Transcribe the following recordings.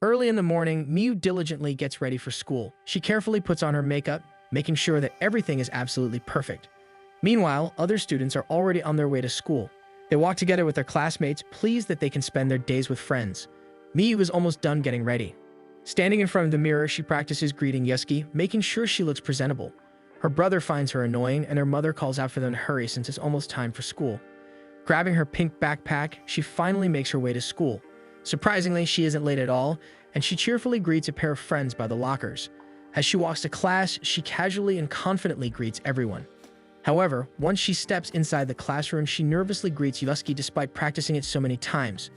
Early in the morning, Miyu diligently gets ready for school. She carefully puts on her makeup, making sure that everything is absolutely perfect. Meanwhile, other students are already on their way to school. They walk together with their classmates, pleased that they can spend their days with friends. Miyu is almost done getting ready. Standing in front of the mirror, she practices greeting Yusuke, making sure she looks presentable. Her brother finds her annoying, and her mother calls out for them to hurry since it's almost time for school. Grabbing her pink backpack, she finally makes her way to school. Surprisingly, she isn't late at all, and she cheerfully greets a pair of friends by the lockers. As she walks to class, she casually and confidently greets everyone. However, once she steps inside the classroom, she nervously greets Yusuke despite practicing it so many times.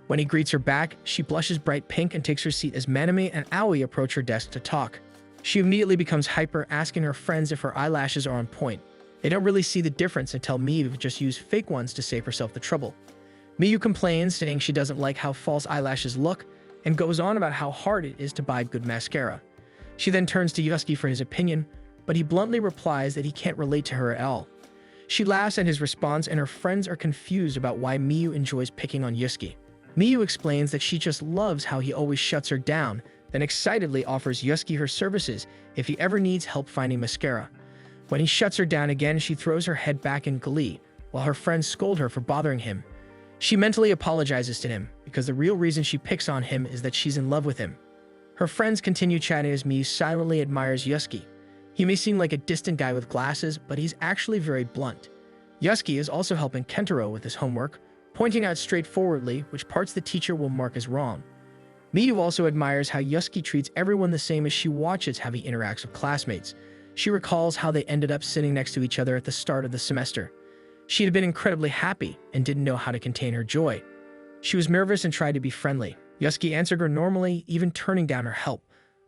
When he greets her back, she blushes bright pink and takes her seat as Manami and Aoi approach her desk to talk. She immediately becomes hyper, asking her friends if her eyelashes are on point. They don't really see the difference and tell Miyu to just use fake ones to save herself the trouble. Miyu complains, saying she doesn't like how false eyelashes look, and goes on about how hard it is to buy good mascara. She then turns to Yusuke for his opinion, but he bluntly replies that he can't relate to her at all. She laughs at his response, and her friends are confused about why Miyu enjoys picking on Yusuke. Miyu explains that she just loves how he always shuts her down, then excitedly offers Yusuke her services if he ever needs help finding mascara. When he shuts her down again, she throws her head back in glee, while her friends scold her for bothering him. She mentally apologizes to him, because the real reason she picks on him is that she's in love with him. Her friends continue chatting as Miyu silently admires Yusuke. He may seem like a distant guy with glasses, but he's actually very blunt. Yusuke is also helping Kentaro with his homework, pointing out straightforwardly which parts the teacher will mark as wrong. Miyu also admires how Yusuke treats everyone the same as she watches how he interacts with classmates. She recalls how they ended up sitting next to each other at the start of the semester. She had been incredibly happy and didn't know how to contain her joy. She was nervous and tried to be friendly. Yusuke answered her normally, even turning down her help.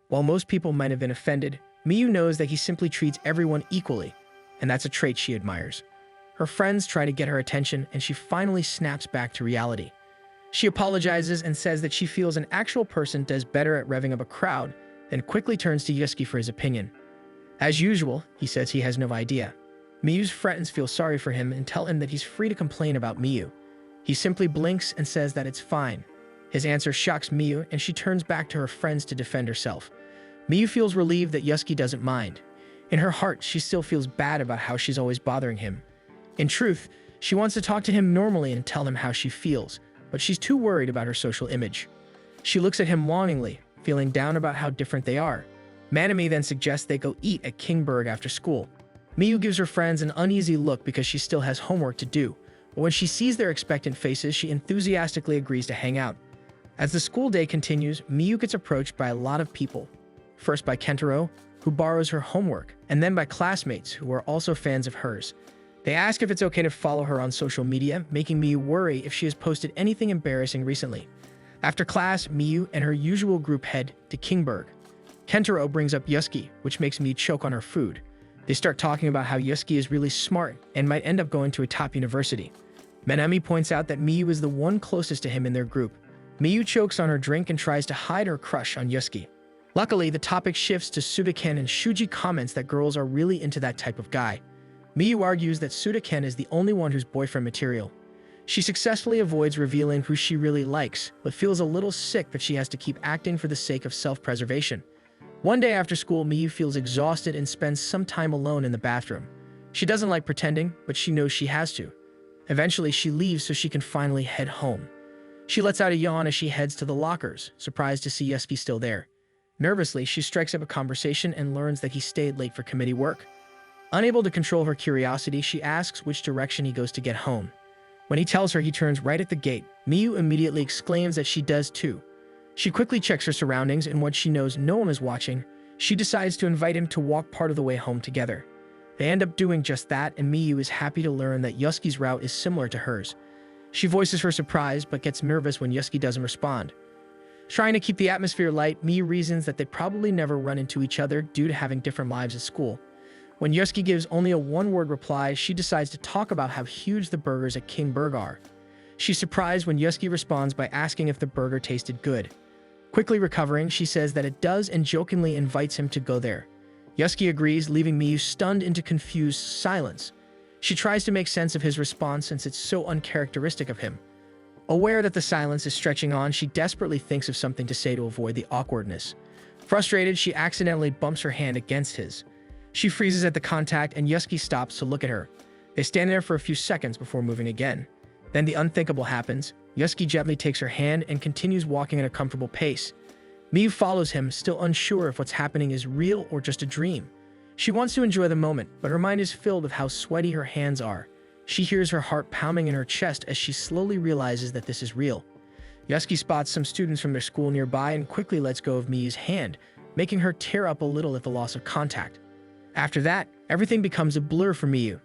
While most people might have been offended, Miyu knows that he simply treats everyone equally, and that's a trait she admires. Her friends try to get her attention, and she finally snaps back to reality. She apologizes and says that she feels an actual person does better at revving up a crowd, then quickly turns to Yusuke for his opinion. As usual, he says he has no idea. Miyu's friends feel sorry for him and tell him that he's free to complain about Miyu. He simply blinks and says that it's fine. His answer shocks Miyu, and she turns back to her friends to defend herself. Miyu feels relieved that Yusuke doesn't mind. In her heart, she still feels bad about how she's always bothering him. In truth, she wants to talk to him normally and tell him how she feels, but she's too worried about her social image. She looks at him longingly, feeling down about how different they are. Manami then suggests they go eat at Kingberg after school. Miyu gives her friends an uneasy look because she still has homework to do, but when she sees their expectant faces, she enthusiastically agrees to hang out. As the school day continues, Miyu gets approached by a lot of people. First by Kentaro, who borrows her homework, and then by classmates who are also fans of hers. They ask if it's okay to follow her on social media, making Miyu worry if she has posted anything embarrassing recently. After class, Miyu and her usual group head to Kingberg. Kentaro brings up Yusuke, which makes Miyu choke on her food. They start talking about how Yusuke is really smart and might end up going to a top university. Manami points out that Miyu is the one closest to him in their group. Miyu chokes on her drink and tries to hide her crush on Yusuke. Luckily, the topic shifts to Sudaken, and Shuji comments that girls are really into that type of guy. Miyu argues that Sudaken is the only one who's boyfriend material. She successfully avoids revealing who she really likes, but feels a little sick that she has to keep acting for the sake of self-preservation. One day after school, Miyu feels exhausted and spends some time alone in the bathroom. She doesn't like pretending, but she knows she has to. Eventually, she leaves so she can finally head home. She lets out a yawn as she heads to the lockers, surprised to see Yusuke still there. Nervously, she strikes up a conversation and learns that he stayed late for committee work. Unable to control her curiosity, she asks which direction he goes to get home. When he tells her he turns right at the gate, Miyu immediately exclaims that she does too. She quickly checks her surroundings, and once she knows no one is watching, she decides to invite him to walk part of the way home together. They end up doing just that, and Miyu is happy to learn that Yusuke's route is similar to hers. She voices her surprise, but gets nervous when Yusuke doesn't respond. Trying to keep the atmosphere light, Miyu reasons that they probably never run into each other due to having different lives at school. When Yusuke gives only a one-word reply, she decides to talk about how huge the burgers at Kingberg are. She's surprised when Yusuke responds by asking if the burger tasted good. Quickly recovering, she says that it does and jokingly invites him to go there. Yusuke agrees, leaving Miyu stunned into confused silence. She tries to make sense of his response since it's so uncharacteristic of him. Aware that the silence is stretching on, she desperately thinks of something to say to avoid the awkwardness. Frustrated, she accidentally bumps her hand against his. She freezes at the contact, and Yusuke stops to look at her. They stand there for a few seconds before moving again. Then the unthinkable happens. Yusuke gently takes her hand and continues walking at a comfortable pace. Miyu follows him, still unsure if what's happening is real or just a dream. She wants to enjoy the moment, but her mind is filled with how sweaty her hands are. She hears her heart pounding in her chest as she slowly realizes that this is real. Yusuke spots some students from their school nearby and quickly lets go of Miyu's hand, making her tear up a little at the loss of contact. After that, everything becomes a blur for Miyu.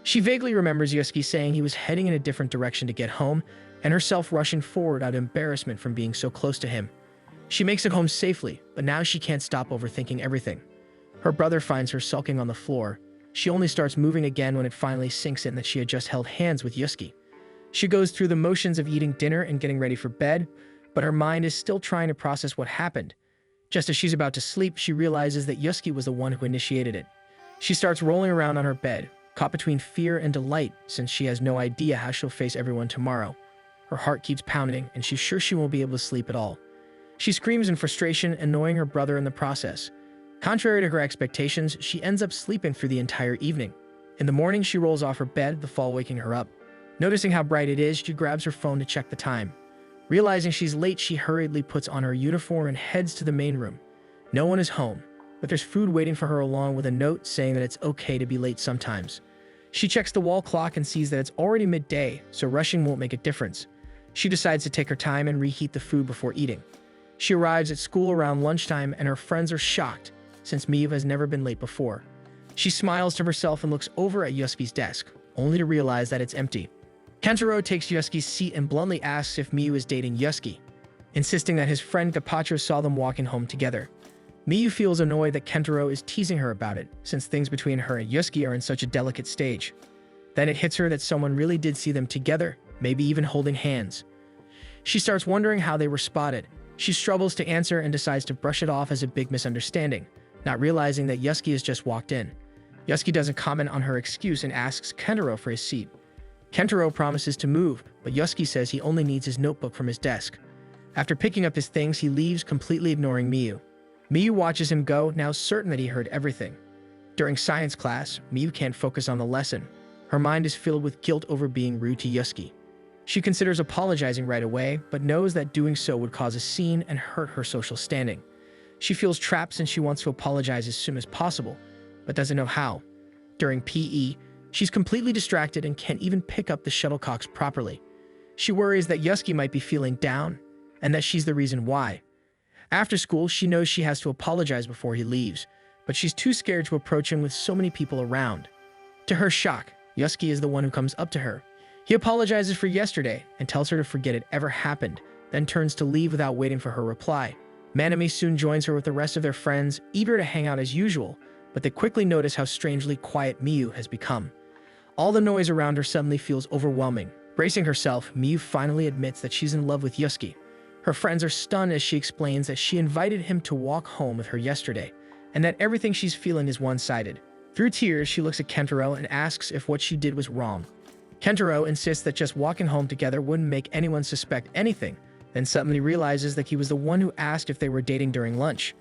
She vaguely remembers Yusuke saying he was heading in a different direction to get home, and herself rushing forward out of embarrassment from being so close to him. She makes it home safely, but now she can't stop overthinking everything. Her brother finds her sulking on the floor. She only starts moving again when it finally sinks in that she had just held hands with Yusuke. She goes through the motions of eating dinner and getting ready for bed, but her mind is still trying to process what happened. Just as she's about to sleep, she realizes that Yusuke was the one who initiated it. She starts rolling around on her bed, caught between fear and delight since she has no idea how she'll face everyone tomorrow. Her heart keeps pounding, and she's sure she won't be able to sleep at all. She screams in frustration, annoying her brother in the process. Contrary to her expectations, she ends up sleeping through the entire evening. In the morning, she rolls off her bed, the fall waking her up. Noticing how bright it is, she grabs her phone to check the time. Realizing she's late, she hurriedly puts on her uniform and heads to the main room. No one is home, but there's food waiting for her along with a note saying that it's okay to be late sometimes. She checks the wall clock and sees that it's already midday, so rushing won't make a difference. She decides to take her time and reheat the food before eating. She arrives at school around lunchtime, and her friends are shocked, since Miyu has never been late before. She smiles to herself and looks over at Yusuke's desk, only to realize that it's empty. Kentaro takes Yusuke's seat and bluntly asks if Miyu is dating Yusuke, insisting that his friend Gepatro saw them walking home together. Miyu feels annoyed that Kentaro is teasing her about it, since things between her and Yusuke are in such a delicate stage. Then it hits her that someone really did see them together, maybe even holding hands. She starts wondering how they were spotted. She struggles to answer and decides to brush it off as a big misunderstanding, not realizing that Yusuke has just walked in. Yusuke doesn't comment on her excuse and asks Kentaro for his seat. Kentaro promises to move, but Yusuke says he only needs his notebook from his desk. After picking up his things, he leaves, completely ignoring Miyu. Miyu watches him go, now certain that he heard everything. During science class, Miyu can't focus on the lesson. Her mind is filled with guilt over being rude to Yusuke. She considers apologizing right away, but knows that doing so would cause a scene and hurt her social standing. She feels trapped since she wants to apologize as soon as possible, but doesn't know how. During PE, she's completely distracted and can't even pick up the shuttlecocks properly. She worries that Yusuke might be feeling down, and that she's the reason why. After school, she knows she has to apologize before he leaves, but she's too scared to approach him with so many people around. To her shock, Yusuke is the one who comes up to her. He apologizes for yesterday and tells her to forget it ever happened, then turns to leave without waiting for her reply. Manami soon joins her with the rest of their friends, eager to hang out as usual, but they quickly notice how strangely quiet Miyu has become. All the noise around her suddenly feels overwhelming. Bracing herself, Miyu finally admits that she's in love with Yusuke. Her friends are stunned as she explains that she invited him to walk home with her yesterday, and that everything she's feeling is one-sided. Through tears, she looks at Kentaro and asks if what she did was wrong. Kentaro insists that just walking home together wouldn't make anyone suspect anything, then suddenly realizes that he was the one who asked if they were dating during lunch.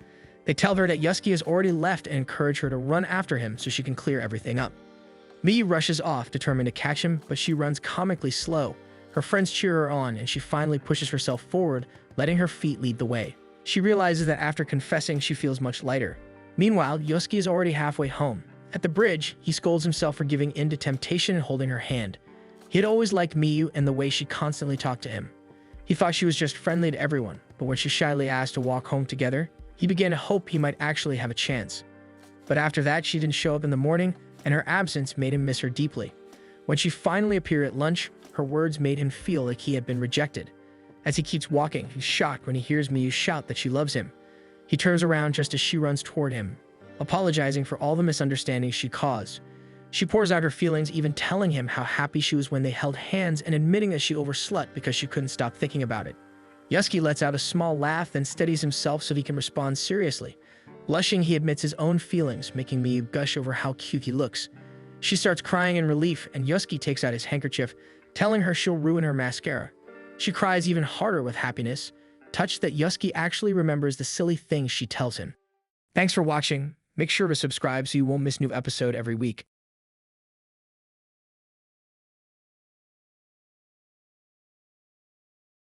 They tell her that Yusuke has already left and encourage her to run after him so she can clear everything up. Miyu rushes off, determined to catch him, but she runs comically slow. Her friends cheer her on, and she finally pushes herself forward, letting her feet lead the way. She realizes that after confessing, she feels much lighter. Meanwhile, Yusuke is already halfway home. At the bridge, he scolds himself for giving in to temptation and holding her hand. He had always liked Miyu and the way she constantly talked to him. He thought she was just friendly to everyone, but when she shyly asked to walk home together, he began to hope he might actually have a chance. But after that, she didn't show up in the morning, and her absence made him miss her deeply. When she finally appeared at lunch, her words made him feel like he had been rejected. As he keeps walking, he's shocked when he hears Miyu shout that she loves him. He turns around just as she runs toward him, apologizing for all the misunderstandings she caused. She pours out her feelings, even telling him how happy she was when they held hands and admitting that she overslept because she couldn't stop thinking about it. Yusuke lets out a small laugh, then steadies himself so he can respond seriously. Blushing, he admits his own feelings, making Miyu gush over how cute he looks. She starts crying in relief, and Yusuke takes out his handkerchief, telling her she'll ruin her mascara. She cries even harder with happiness, touched that Yusuke actually remembers the silly things she tells him. Thanks for watching. Make sure to subscribe so you won't miss new episode every week.